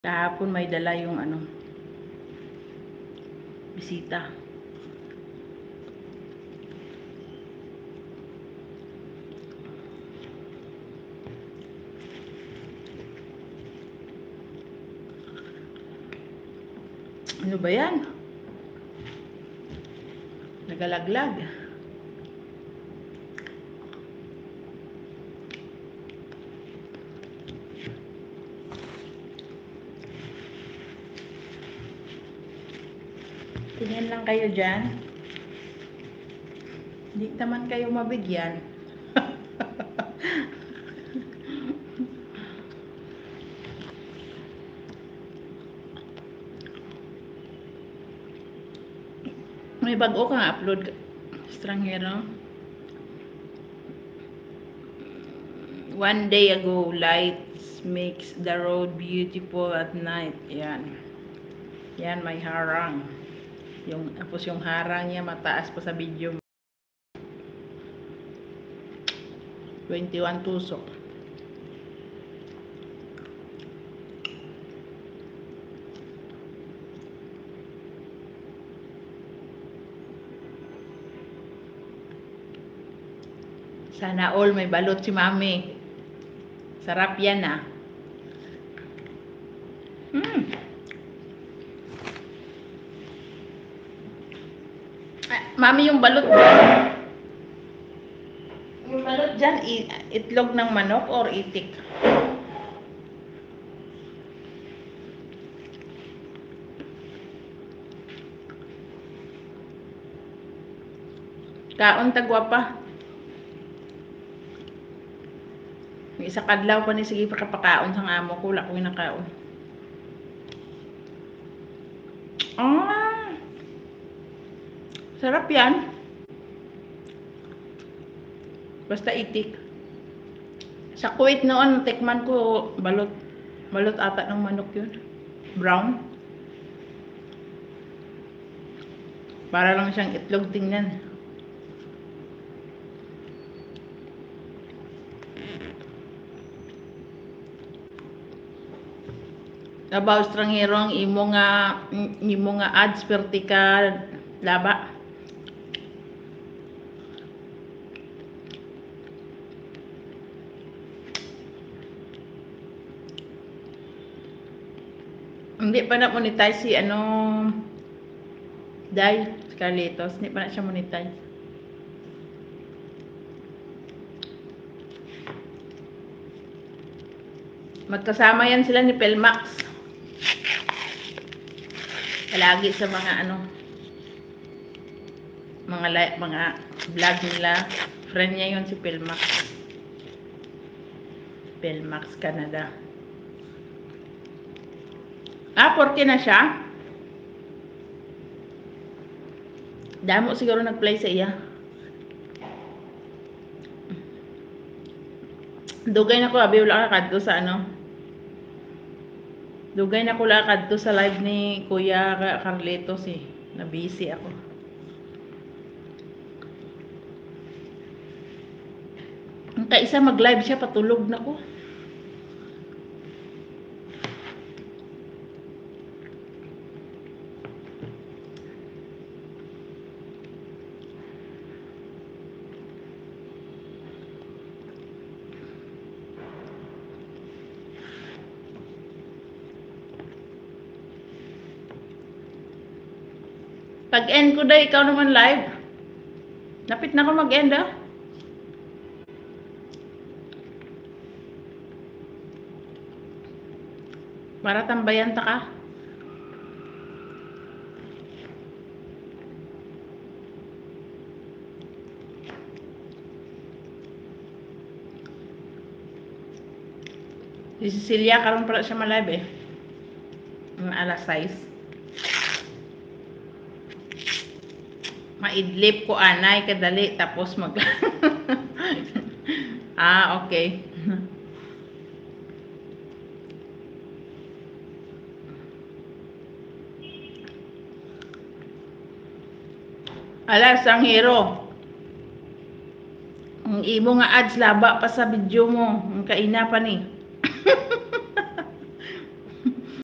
Kahapon may dala yung bisita. Ano ba yan? Nagalaglag. Tingin lang kayo dyan. Hindi naman kayo mabigyan. May bago kang upload, Estranghero. One day ago, lights makes the road beautiful at night. Yan. Yan, may harang. Tapos yung harang niya mataas pa sa video. 21 tusok. Sana all may balot si mami. Sarap yan ah. Mami, yung balot dyan. Yung balot dyan, itlog ng manok or itik? Kaon tagwapa. May isa kadlaw pa ni sige pakapakaon sang amo ko, wala ko nakaon. Sarap yan. Basta itik. Sa Kuwait noon, tikman ko balot. Balot ata ng manok yun. Brown. Para lang siyang itlog tingnan. Labaw Estranghero ang imo nga ads vertical laba. Hindi pa na monetize si Dai Carlitos, hindi pa na siya monetize. Magkasama yan sila ni Pelmax. Lagi sa mga mga vlog nila. Friend niya yun si Pelmax. Pelmax Canada. 40 na siya. Damo siguro nag-play sa iya. Dugay na ko abi wala ka kadto sa Dugay na ko lakad to sa live ni Kuya Carlitos eh. Na-busy ako. Ang kaisa mag-live siya, patulog na ko. Pag-end ko dahil ikaw naman live. Lapit na ako mag-end ah. Para tambayan ta ka. Si Cecilia karon para siya ma-live eh. Alas 6. Maidlip ko anay kadali tapos mag okay. Alas ang hero. Ang imo nga ads laba pa sa video mo. Ang kaina pa ni.